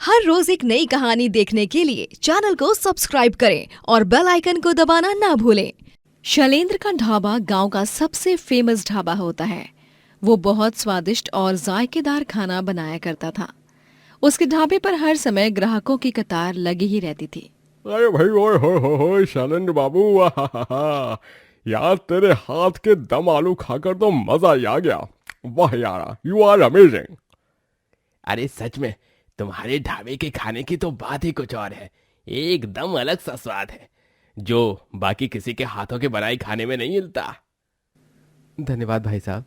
हर रोज एक नई कहानी देखने के लिए चैनल को सब्सक्राइब करें और बेल आइकन को दबाना ना भूलें। शैलेंद्र का ढाबा गांव का सबसे फेमस ढाबा होता है। वो बहुत स्वादिष्ट और जायकेदार खाना बनाया करता था। उसके ढाबे पर हर समय ग्राहकों की कतार लगी ही रहती थी। अरे भाई, ओए हो शैलेंद्र बाबू, वाह यार, तेरे हाथ के दम आलू खाकर तो मजा ही आ गया। वाह यार, यू आर अमेजिंग। अरे सच में, तुम्हारे ढाबे के खाने की तो बात ही कुछ और है। एकदम अलग सा स्वाद है, जो बाकी किसी के हाथों के बनाए खाने में नहीं मिलता। धन्यवाद भाई साहब।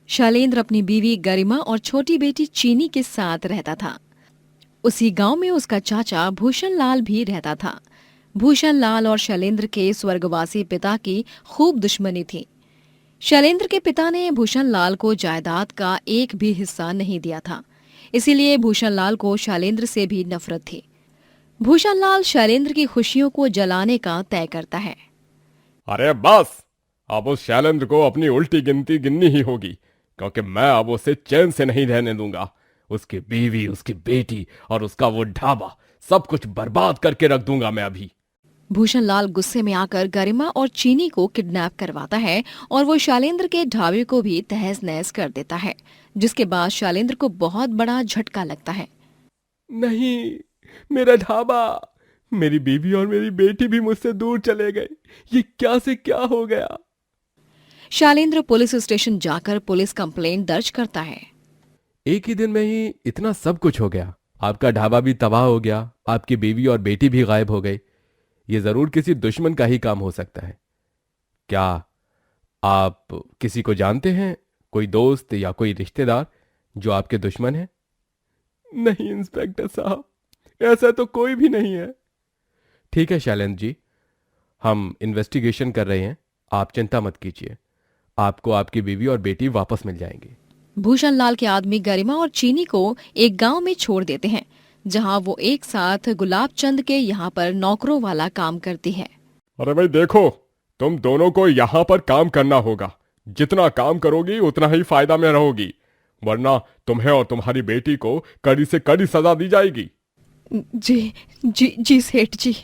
शैलेंद्र अपनी बीवी गरिमा और छोटी बेटी चीनी के साथ रहता था। उसी गांव में उसका चाचा भूषण लाल भी रहता था। भूषण लाल और शैलेंद्र के स्वर्गवासी पिता की खूब दुश्मनी थी। शैलेंद्र के पिता ने भूषण लाल को जायदाद का एक भी हिस्सा नहीं दिया था। इसीलिए भूषण लाल को शैलेंद्र से भी नफरत थी। भूषण लाल शैलेंद्र की खुशियों को जलाने का तय करता है। अरे बस, अब उस शैलेंद्र को अपनी उल्टी गिनती गिननी ही होगी, क्योंकि मैं अब उसे चैन से नहीं रहने दूंगा। उसकी बीवी, उसकी बेटी और उसका वो ढाबा, सब कुछ बर्बाद करके रख दूंगा मैं अभी। भूषण लाल गुस्से में आकर गरिमा और चीनी को किडनैप करवाता है और वो शैलेंद्र के ढाबे को भी तहस नहस कर देता है, जिसके बाद शैलेंद्र को बहुत बड़ा झटका लगता है। नहीं, मेरा ढाबा, मेरी बीवी और मेरी बेटी भी मुझसे दूर चले गए। ये क्या से क्या हो गया। शैलेंद्र पुलिस स्टेशन जाकर पुलिस कंप्लेंट दर्ज करता है। एक ही दिन में ही इतना सब कुछ हो गया। आपका ढाबा भी तबाह हो गया, आपकी बीवी और बेटी भी गायब हो गई। ये जरूर किसी दुश्मन का ही काम हो सकता है। क्या आप किसी को जानते हैं, कोई दोस्त या कोई रिश्तेदार जो आपके दुश्मन है? नहीं इंस्पेक्टर साहब, ऐसा तो कोई भी नहीं है। ठीक है शैलेंद्र जी, हम इन्वेस्टिगेशन कर रहे हैं, आप चिंता मत कीजिए। आपको आपकी बीवी और बेटी वापस मिल जाएंगी। भूषण लाल के आदमी गरिमा और चीनी को एक गांव में छोड़ देते हैं, जहां वो एक साथ गुलाब चंद के यहाँ पर नौकरों वाला काम करती है। अरे भाई देखो, तुम दोनों को यहाँ पर काम करना होगा। जितना काम करोगी उतना ही फायदा में रहोगी, वरना तुम्हें और तुम्हारी बेटी को कड़ी से कड़ी सजा दी जाएगी। जी जी जी सेठ जी।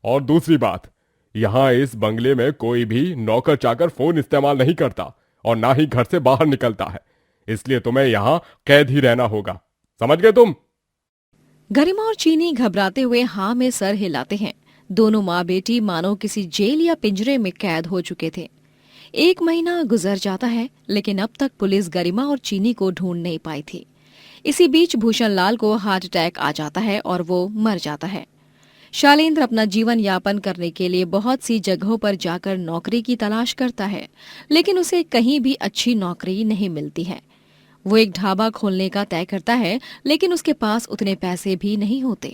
और दूसरी बात, यहाँ इस बंगले में कोई भी नौकर चाकर फोन इस्तेमाल नहीं करता और ना ही घर से बाहर निकलता है, इसलिए तुम्हें यहाँ कैद ही रहना होगा। समझ गए तुम? गरिमा और चीनी घबराते हुए हाँ में सर हिलाते हैं। दोनों माँ बेटी मानो किसी जेल या पिंजरे में कैद हो चुके थे। एक महीना गुजर जाता है, लेकिन अब तक पुलिस गरिमा और चीनी को ढूंढ नहीं पाई थी। इसी बीच भूषण लाल को हार्ट अटैक आ जाता है और वो मर जाता है। शैलेंद्र अपना जीवन यापन करने के लिए बहुत सी जगहों पर जाकर नौकरी की तलाश करता है, लेकिन उसे कहीं भी अच्छी नौकरी नहीं मिलती है। वो एक ढाबा खोलने का तय करता है, लेकिन उसके पास उतने पैसे भी नहीं होते।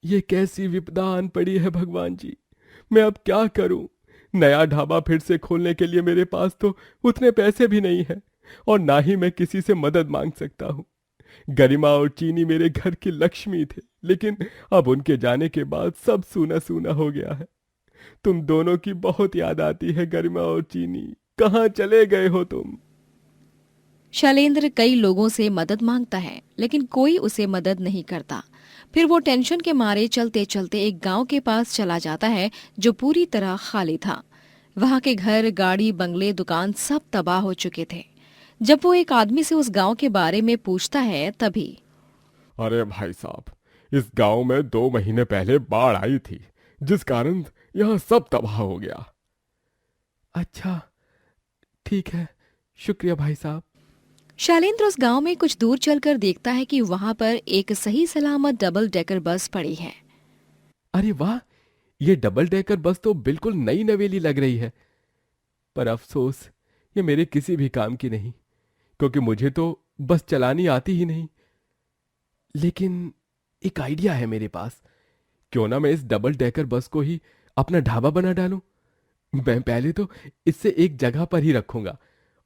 ये कैसी विपदा आन पड़ी है भगवान जी, मैं अब क्या करूं? नया ढाबा फिर से खोलने के लिए मेरे पास तो उतने पैसे भी नहीं है, और ना ही मैं किसी से मदद मांग सकता हूं। गरिमा और चीनी मेरे घर की लक्ष्मी थे, लेकिन अब उनके जाने के बाद सब सूना सूना हो गया है। तुम दोनों की बहुत याद आती है गरिमा और चीनी, कहाँ चले गए हो तुम? शैलेंद्र कई लोगों से मदद मांगता है, लेकिन कोई उसे मदद नहीं करता। फिर वो टेंशन के मारे चलते चलते एक गांव के पास चला जाता है, जो पूरी तरह खाली था। वहां के घर, गाड़ी, बंगले, दुकान सब तबाह हो चुके थे। जब वो एक आदमी से उस गांव के बारे में पूछता है, तभी अरे भाई साहब, इस गांव में 2 महीने पहले बाढ़ आई थी, जिस कारण यहाँ सब तबाह हो गया। अच्छा, ठीक है, शुक्रिया भाई साहब। शैलेंद्र उस गांव में कुछ दूर चलकर देखता है कि वहां पर एक सही सलामत डबल डेकर बस पड़ी है। अरे वाह, ये डबल डेकर बस तो बिल्कुल नई नवेली लग रही है। पर अफसोस, ये मेरे किसी भी काम की नहीं, क्योंकि मुझे तो बस चलानी आती ही नहीं। लेकिन एक आइडिया है मेरे पास। क्यों ना मैं इस डबल डेकर बस को ही अपना ढाबा बना डालूं। मैं पहले तो इससे एक जगह पर ही रखूंगा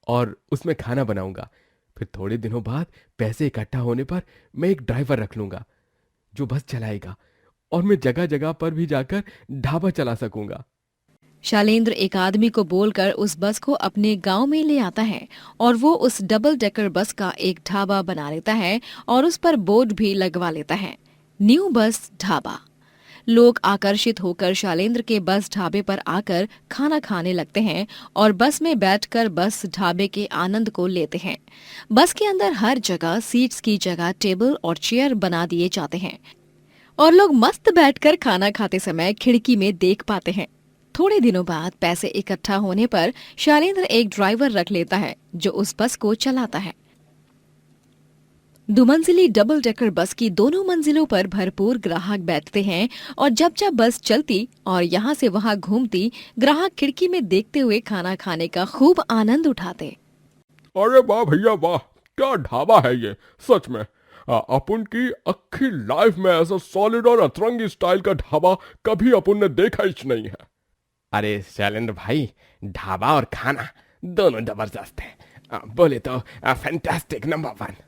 और उसमें खाना बनाऊंगा। फिर थोड़े दिनों बाद पैसे इकट्ठा होने पर मैं एक ड्राइवर रख लूंगा जो बस चलाएगा, और मैं जगह जगह पर भी जाकर ढाबा चला सकूंगा। शैलेंद्र एक आदमी को बोलकर उस बस को अपने गांव में ले आता है और वो उस डबल डेकर बस का एक ढाबा बना लेता है और उस पर बोर्ड भी लगवा लेता है, न्यू बस ढाबा। लोग आकर्षित होकर शैलेंद्र के बस ढाबे पर आकर खाना खाने लगते हैं और बस में बैठकर बस ढाबे के आनंद को लेते हैं। बस के अंदर हर जगह सीट्स की जगह टेबल और चेयर बना दिए जाते हैं और लोग मस्त बैठकर खाना खाते समय खिड़की में देख पाते हैं। थोड़े दिनों बाद पैसे इकट्ठा होने पर शैलेंद्र एक ड्राइवर रख लेता है जो उस बस को चलाता है। दुमंजिली डबल डेकर बस की दोनों मंजिलों पर भरपूर ग्राहक बैठते हैं और जब जब बस चलती और यहाँ से वहाँ घूमती, ग्राहक खिड़की में देखते हुए खाना खाने का खूब आनंद उठाते। अरे वाह भैया वाह, क्या ढाबा है ये सच में। अपन की अक्खी लाइफ में ऐसा सॉलिड और अतरंगी स्टाइल का ढाबा कभी अपन ने देखा ही नहीं है। अरे शैलेंद्र भाई, ढाबा और खाना दोनों जबरदस्त है, बोले तो फैंटास्टिक, नंबर 1।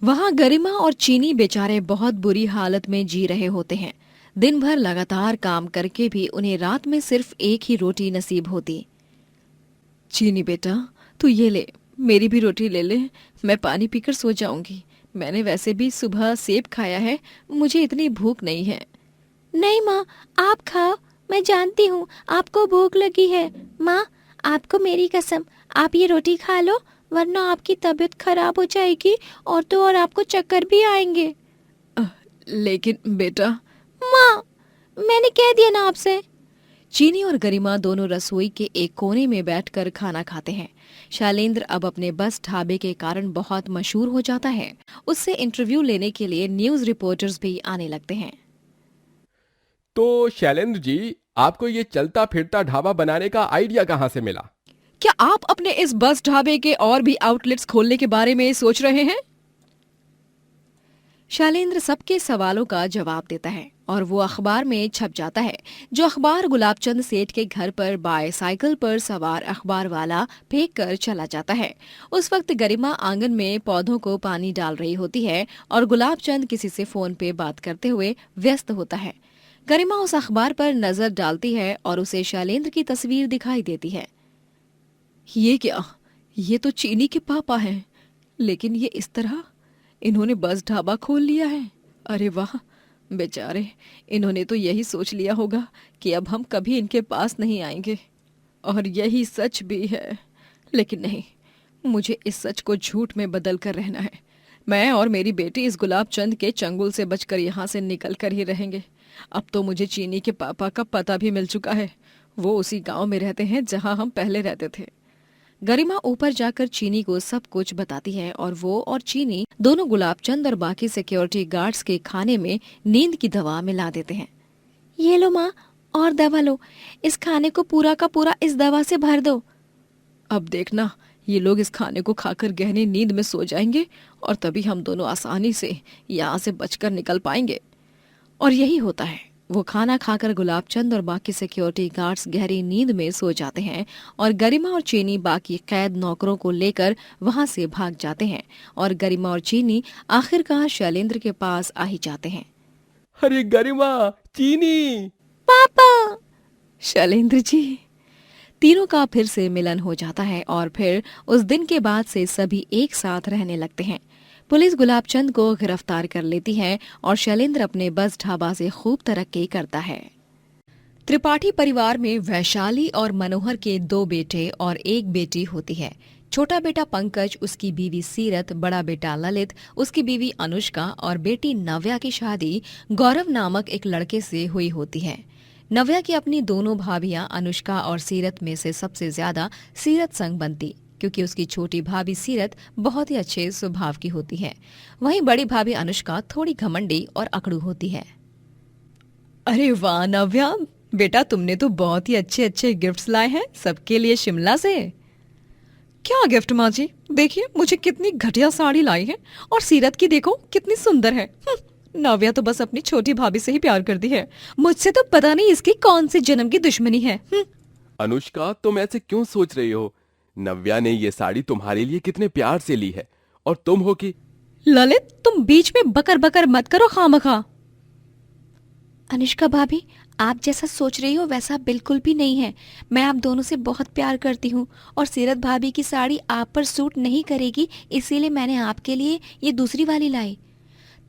वहाँ गरिमा और चीनी बेचारे बहुत बुरी हालत में जी रहे होते हैं। दिन भर लगातार काम करके भी उन्हें रात में सिर्फ एक ही रोटी नसीब होती। चीनी बेटा, तू ये ले, मेरी भी रोटी ले ले, मैं पानी पीकर सो जाऊंगी। मैंने वैसे भी सुबह सेब खाया है, मुझे इतनी भूख नहीं है। नहीं माँ, आप खाओ, मैं जानती हूँ आपको भूख लगी है। माँ, आपको मेरी कसम, आप ये रोटी खा लो, वरना आपकी तबीयत खराब हो जाएगी और तो और आपको चक्कर भी आएंगे। लेकिन बेटा। माँ, मैंने कह दिया ना आपसे। चीनी और गरिमा दोनों रसोई के एक कोने में बैठकर खाना खाते हैं। शैलेंद्र अब अपने बस ढाबे के कारण बहुत मशहूर हो जाता है। उससे इंटरव्यू लेने के लिए न्यूज रिपोर्टर्स भी आने लगते हैं। तो शैलेंद्र जी, आपको ये चलता फिरता ढाबा बनाने का आइडिया कहाँ से मिला? क्या आप अपने इस बस ढाबे के और भी आउटलेट्स खोलने के बारे में सोच रहे हैं? शैलेंद्र सबके सवालों का जवाब देता है और वो अखबार में छप जाता है। जो अखबार गुलाबचंद सेठ के घर पर बाईसाइकिल पर सवार अखबार वाला फेंक कर चला जाता है। उस वक्त गरिमा आंगन में पौधों को पानी डाल रही होती है और गुलाबचंद किसी से फोन पे बात करते हुए व्यस्त होता है। गरिमा उस अखबार पर नजर डालती है और उसे शैलेंद्र की तस्वीर दिखाई देती है। ये क्या? ये तो चीनी के पापा हैं, लेकिन ये इस तरह इन्होंने बस ढाबा खोल लिया है। अरे वाह, बेचारे, इन्होंने तो यही सोच लिया होगा कि अब हम कभी इनके पास नहीं आएंगे। और यही सच भी है, लेकिन नहीं, मुझे इस सच को झूठ में बदल कर रहना है। मैं और मेरी बेटी इस गुलाबचंद के चंगुल से बचकर यहाँ से निकल कर ही रहेंगे। अब तो मुझे चीनी के पापा का पता भी मिल चुका है। वो उसी गांव में रहते हैं जहां हम पहले रहते थे। गरिमा ऊपर जाकर चीनी को सब कुछ बताती है और वो और चीनी दोनों गुलाबचंद और बाकी सिक्योरिटी गार्ड्स के खाने में नींद की दवा मिला देते हैं। ये लो माँ, और दवा लो, इस खाने को पूरा का पूरा इस दवा से भर दो। अब देखना, ये लोग इस खाने को खाकर गहरी नींद में सो जाएंगे और तभी हम दोनों आसानी से यहाँ से बचकर निकल पाएंगे। और यही होता है। वो खाना खाकर गुलाबचंद और बाकी सिक्योरिटी गार्ड्स गहरी नींद में सो जाते हैं और गरिमा और चीनी बाकी कैद नौकरों को लेकर वहां से भाग जाते हैं और गरिमा और चीनी आखिरकार शैलेंद्र के पास आ ही जाते हैं। अरे गरिमा, चीनी, पापा! शैलेंद्र जी। तीनों का फिर से मिलन हो जाता है और फिर उस दिन के बाद से सभी एक साथ रहने लगते हैं। पुलिस गुलाबचंद को गिरफ्तार कर लेती है और शैलेंद्र अपने बस ढाबा से खूब तरक्की करता है। त्रिपाठी परिवार में वैशाली और मनोहर के 2 बेटे और 1 बेटी होती है। छोटा बेटा पंकज, उसकी बीवी सीरत, बड़ा बेटा ललित, उसकी बीवी अनुष्का और बेटी नव्या की शादी गौरव नामक एक लड़के से हुई होती है। नव्या की अपनी दोनों भाभियां अनुष्का और सीरत में से सबसे ज्यादा सीरत संग बनती, क्योंकि उसकी छोटी भाभी सीरत बहुत ही अच्छे स्वभाव की होती है। वहीं बड़ी भाभी अनुष्का थोड़ी घमंडी और अकड़ू होती है। अरे वाह नव्या, बेटा तुमने तो बहुत ही अच्छे अच्छे गिफ्ट्स लाए हैं सबके लिए शिमला से। क्या गिफ्ट माँ जी? देखिए मुझे कितनी घटिया साड़ी लाई है और सीरत की देखो कितनी सुंदर है। नव्या तो बस अपनी छोटी भाभी से ही प्यार करती है, मुझसे तो पता नहीं इसकी कौन सी जन्म की दुश्मनी है। अनुष्का, तुम ऐसे क्यों सोच रही हो? नव्या ने ये साड़ी तुम्हारे लिए कितने प्यार से ली है और तुम हो कि... ललित, तुम बीच में बकर बकर मत करो खामखा। अनुष्का भाभी, आप जैसा सोच रही हो वैसा बिल्कुल भी नहीं है। मैं आप दोनों से बहुत प्यार करती हूँ और सीरत भाभी की साड़ी आप पर सूट नहीं करेगी, इसीलिए मैंने आपके लिए ये दूसरी वाली लाई।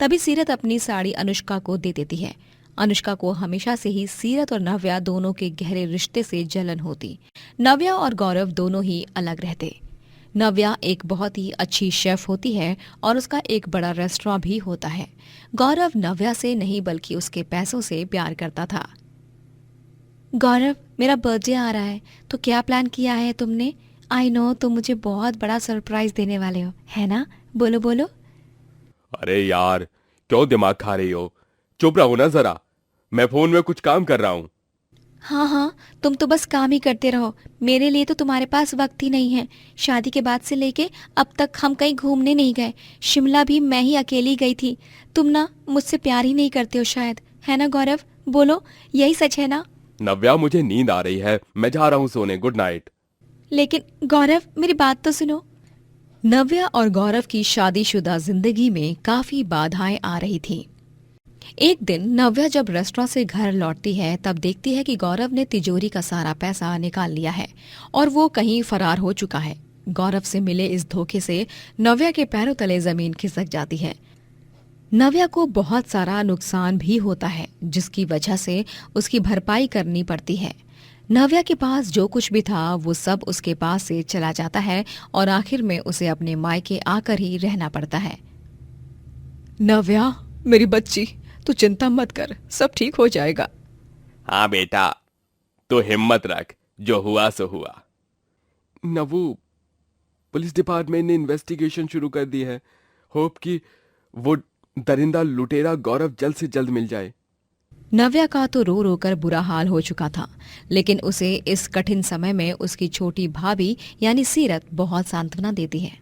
तभी सीरत अपनी साड़ी अनुष्का को दे देती है। अनुष्का को हमेशा से ही सीरत और नव्या दोनों के गहरे रिश्ते से जलन होती। नव्या और गौरव दोनों ही अलग रहते। नव्या एक बहुत ही अच्छी शेफ होती है और उसका एक बड़ा रेस्टोरेंट भी होता है। गौरव नव्या से नहीं बल्कि उसके पैसों से प्यार करता था। गौरव, मेरा बर्थडे आ रहा है, तो क्या प्लान किया है तुमने? आई नो तुम मुझे बहुत बड़ा सरप्राइज देने वाले हो, है ना? बोलो बोलो। अरे यार, क्यों दिमाग खा रही हो? चुप रहो ना जरा, मैं फोन में कुछ काम कर रहा हूँ। हाँ हाँ, तुम तो बस काम ही करते रहो। मेरे लिए तो तुम्हारे पास वक्त ही नहीं है। शादी के बाद से लेके अब तक हम कहीं घूमने नहीं गए। शिमला भी मैं ही अकेली गई थी। तुम ना मुझसे प्यार ही नहीं करते हो शायद, है ना गौरव? बोलो, यही सच है ना? नव्या, मुझे नींद आ रही है, मैं जा रहा हूँ सोने। Good night. लेकिन गौरव, मेरी बात तो सुनो। नव्या और गौरव की शादीशुदा जिंदगी में काफी बाधाएं आ रही थीं। एक दिन नव्या जब रेस्टोरेंट से घर लौटती है तब देखती है कि गौरव ने तिजोरी का सारा पैसा निकाल लिया है और वो कहीं फरार हो चुका है। गौरव से मिले इस धोखे से नव्या के पैरों तले जमीन खिसक जाती है। नव्या को बहुत सारा नुकसान भी होता है जिसकी वजह से उसकी भरपाई करनी पड़ती है। नव्या के पास जो कुछ भी था वो सब उसके पास से चला जाता है और आखिर में उसे अपने मायके आकर ही रहना पड़ता है। नव्या, मेरी बच्ची, तू चिंता मत कर, सब ठीक हो जाएगा। हाँ बेटा, तो हिम्मत रख, जो हुआ सो हुआ। नवू, पुलिस डिपार्टमेंट ने इन्वेस्टिगेशन शुरू कर दी है। होप कि वो दरिंदा लुटेरा गौरव जल्द से जल्द मिल जाए। नव्या का तो रो रो कर बुरा हाल हो चुका था, लेकिन उसे इस कठिन समय में उसकी छोटी भाभी यानी सीरत बहुत सांत्वना देती है।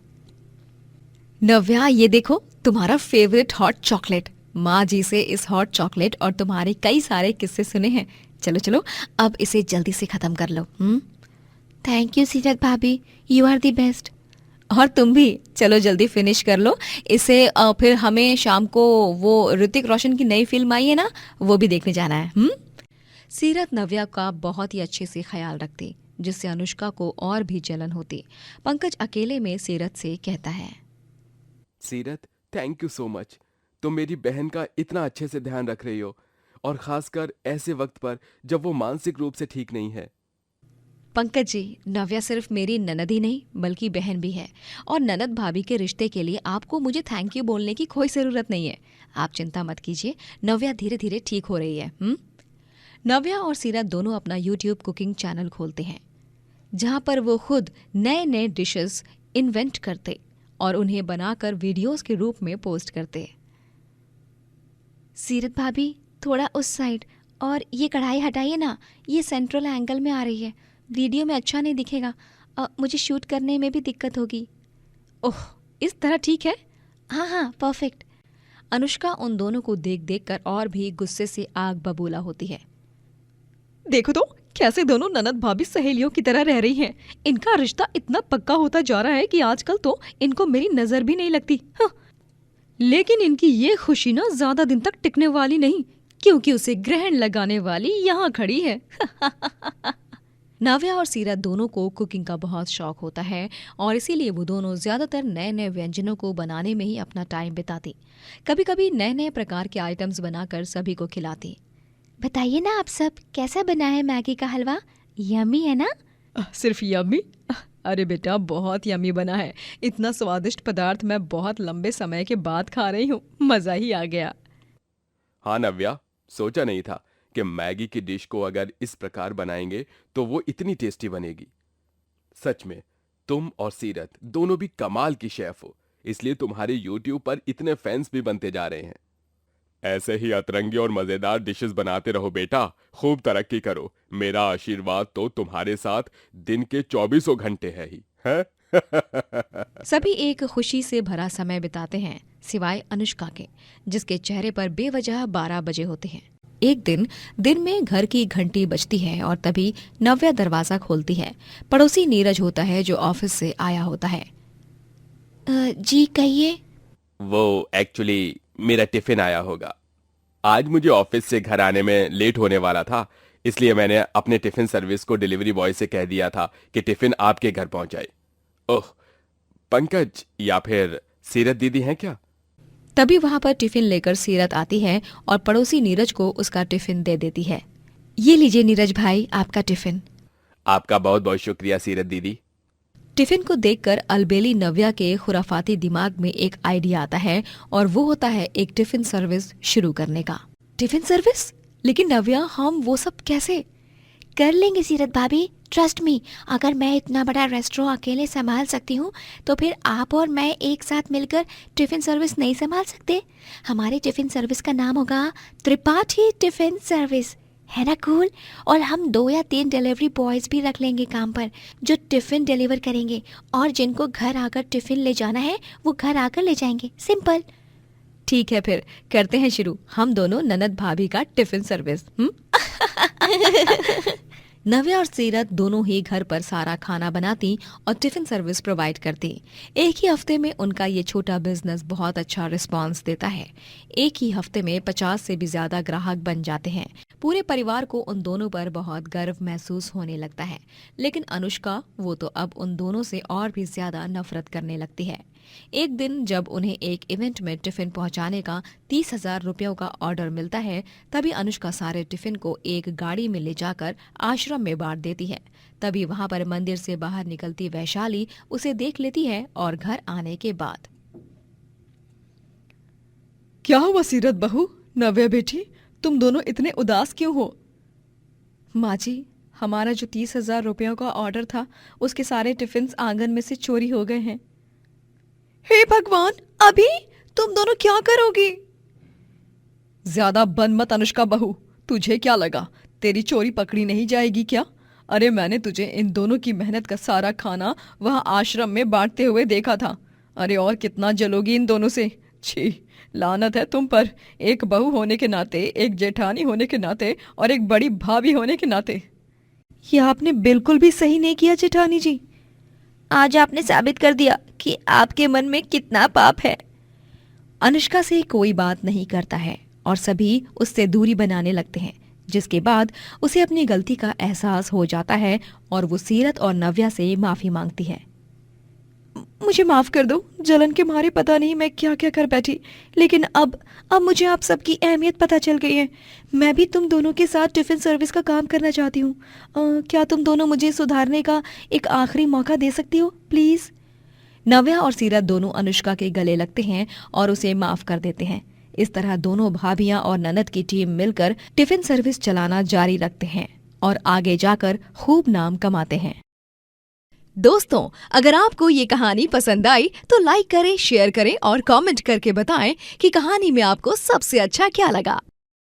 नव्या, ये देखो तुम्हारा फेवरेट हॉट चॉकलेट। माँ जी से इस हॉट चॉकलेट और तुम्हारे कई सारे किस्से सुने हैं। चलो चलो, अब इसे जल्दी से खत्म कर लो। थैंक यू सीरत भाभी, यू आर द बेस्ट। और तुम भी चलो जल्दी फिनिश कर लो इसे। फिर हमें शाम को वो ऋतिक रोशन की नई फिल्म आई है ना, वो भी देखने जाना है। सीरत नव्या का बहुत ही अच्छे से ख्याल रखती, जिससे अनुष्का को और भी जलन होती। पंकज अकेले में सीरत से कहता है, सीरत, थैंक यू सो मच। तुम मेरी बहन का इतना अच्छे से ध्यान रख रही हो, और खासकर ऐसे वक्त पर जब वो मानसिक रूप से ठीक नहीं है। पंकज जी, नव्या सिर्फ मेरी ननद ही नहीं बल्कि बहन भी है, और ननद भाभी के रिश्ते के लिए आपको मुझे थैंक यू बोलने की कोई जरूरत नहीं है। आप चिंता मत कीजिए, नव्या धीरे धीरे ठीक हो रही है। नव्या और सीरत दोनों अपना YouTube कुकिंग चैनल खोलते हैं, जहां पर वो खुद नए नए डिशेस इन्वेंट करते और उन्हें बनाकर वीडियोस के रूप में पोस्ट करते। सीरत भाभी, थोड़ा उस साइड, और ये कढ़ाई हटाइए ना, ये सेंट्रल एंगल में आ रही है, वीडियो में अच्छा नहीं दिखेगा, मुझे शूट करने में भी दिक्कत होगी। ओह, इस तरह ठीक है? हाँ हाँ, परफेक्ट। अनुष्का उन दोनों को देख देख कर और भी गुस्से से आग बबूला होती है। देखो तो कैसे दोनों ननद भाभी सहेलियों की तरह रह रही हैं। इनका रिश्ता इतना पक्का होता जा रहा है कि आजकल तो इनको मेरी नजर भी नहीं लगती। लेकिन इनकी ये खुशी ना ज्यादा दिन तक टिकने वाली नहीं, क्योंकि उसे ग्रहण लगाने वाली यहाँ खड़ी है। नव्या और सीरत दोनों को कुकिंग का बहुत शौक होता है और इसीलिए वो दोनों ज्यादातर नए नए व्यंजनों को बनाने में ही अपना टाइम बिताती। कभी कभी नए नए प्रकार के आइटम्स बनाकर सभी को खिलाती। बताइए ना आप सब, कैसा बना है मैगी का हलवा? यम्मी है ना? सिर्फ यम्मी? अरे बेटा, बहुत यम्मी बना है। इतना स्वादिष्ट पदार्थ मैं बहुत लंबे समय के बाद खा रही हूँ, मजा ही आ गया। हाँ नव्या, सोचा नहीं था कि मैगी की डिश को अगर इस प्रकार बनाएंगे तो वो इतनी टेस्टी बनेगी। सच में तुम और सीरत दोनों भी कमाल की शेफ हो, इसलिए तुम्हारे YouTube पर इतने फैंस भी बनते जा रहे हैं। ऐसे ही अतरंगी और मजेदार डिशेस बनाते रहो बेटा, खूब तरक्की करो। मेरा आशीर्वाद तो तुम्हारे साथ दिन के 24 घंटे है ही है? सभी एक खुशी से भरा समय बिताते हैं, सिवाय अनुष्का के, जिसके चेहरे पर बेवजह 12 बजे होते हैं। एक दिन में घर की घंटी बजती है और तभी नव्या दरवाजा खोलती है। पड़ोसी नीरज होता है जो ऑफिस से आया होता है। जी कहिए। वो एक्चुअली मेरा टिफिन आया होगा। आज मुझे ऑफिस से घर आने में लेट होने वाला था, इसलिए मैंने अपने टिफिन सर्विस को डिलीवरी बॉय से कह दिया था कि टिफिन आपके घर पहुंचाए। ओह, पंकज या फिर सीरत दीदी हैं क्या? तभी वहां पर टिफिन लेकर सीरत आती है और पड़ोसी नीरज को उसका टिफिन दे देती है। ये लीजिए नीरज भाई, आपका टिफिन। आपका बहुत बहुत शुक्रिया सीरत दीदी। टिफिन को देखकर अलबेली नव्या के खुराफाती दिमाग में एक आइडिया आता है और वो होता है एक टिफिन सर्विस शुरू करने का। Tiffin service? लेकिन नव्या, हम वो सब कैसे कर लेंगे सीरत भाभी, ट्रस्ट मी। अगर मैं इतना बड़ा रेस्टोरेंट अकेले संभाल सकती हूँ तो फिर आप और मैं एक साथ मिलकर टिफिन सर्विस नहीं संभाल सकते? हमारे टिफिन सर्विस का नाम होगा त्रिपाठी टिफिन सर्विस, है ना कूल? और हम 2 या 3 डिलीवरी बॉयज भी रख लेंगे काम पर जो टिफिन डिलीवर करेंगे, और जिनको घर आकर टिफिन ले जाना है वो घर आकर ले जाएंगे। सिंपल। ठीक है, फिर करते हैं शुरू हम दोनों ननद भाभी का टिफिन सर्विस। नव्या और सीरत दोनों ही घर पर सारा खाना बनाती और टिफिन सर्विस प्रोवाइड करती। एक ही हफ्ते में उनका ये छोटा बिजनेस बहुत अच्छा रिस्पांस देता है। एक ही हफ्ते में 50 से भी ज्यादा ग्राहक बन जाते हैं। पूरे परिवार को उन दोनों पर बहुत गर्व महसूस होने लगता है। लेकिन अनुष्का, वो तो अब उन दोनों से और भी ज्यादा नफरत करने लगती है। एक दिन जब उन्हें एक इवेंट में टिफिन पहुंचाने का 30,000 रुपयों का ऑर्डर मिलता है, तभी अनुष्का सारे टिफिन को एक गाड़ी में ले जाकर आश्रम में बांट देती है। तभी वहां पर मंदिर से बाहर निकलती वैशाली उसे देख लेती है और घर आने के बाद, क्या हुआ सीरत बहू, नव्या बेटी, तुम दोनों इतने उदास क्यों हो? माँ जी, हमारा जो 30,000 रुपयों का ऑर्डर था उसके सारे टिफिन आंगन में से चोरी हो गए हैं। हे भगवान, अभी तुम दोनों क्या करोगी? ज्यादा बन मत अनुष्का बहू, तुझे क्या लगा तेरी चोरी पकड़ी नहीं जाएगी क्या? अरे मैंने तुझे इन दोनों की मेहनत का सारा खाना वहां आश्रम में बांटते हुए देखा था। अरे और कितना जलोगी इन दोनों से। छी, लानत है तुम पर, एक बहू होने के नाते, एक जेठानी होने के नाते और एक बड़ी भाभी होने के नाते। ये आपने बिल्कुल भी सही नहीं किया जेठानी जी। आज आपने साबित कर दिया कि आपके मन में कितना पाप है। अनुष्का से कोई बात नहीं करता है और सभी उससे दूरी बनाने लगते हैं, जिसके बाद उसे अपनी गलती का एहसास हो जाता है और वो सीरत और नव्या से माफी मांगती है। मुझे माफ कर दो, जलन के मारे पता नहीं मैं क्या क्या कर बैठी, लेकिन अब मुझे आप सबकी अहमियत पता चल गई है। मैं भी तुम दोनों के साथ टिफिन सर्विस का काम करना चाहती हूँ। क्या तुम दोनों मुझे सुधारने का एक आखिरी मौका दे सकती हो प्लीज? नव्या और सीरत दोनों अनुष्का के गले लगते हैं और उसे माफ कर देते हैं। इस तरह दोनों भाभियां और ननद की टीम मिलकर टिफिन सर्विस चलाना जारी रखते हैं और आगे जाकर खूब नाम कमाते हैं। दोस्तों, अगर आपको ये कहानी पसंद आई तो लाइक करें, शेयर करें और कमेंट करके बताएं कि कहानी में आपको सबसे अच्छा क्या लगा।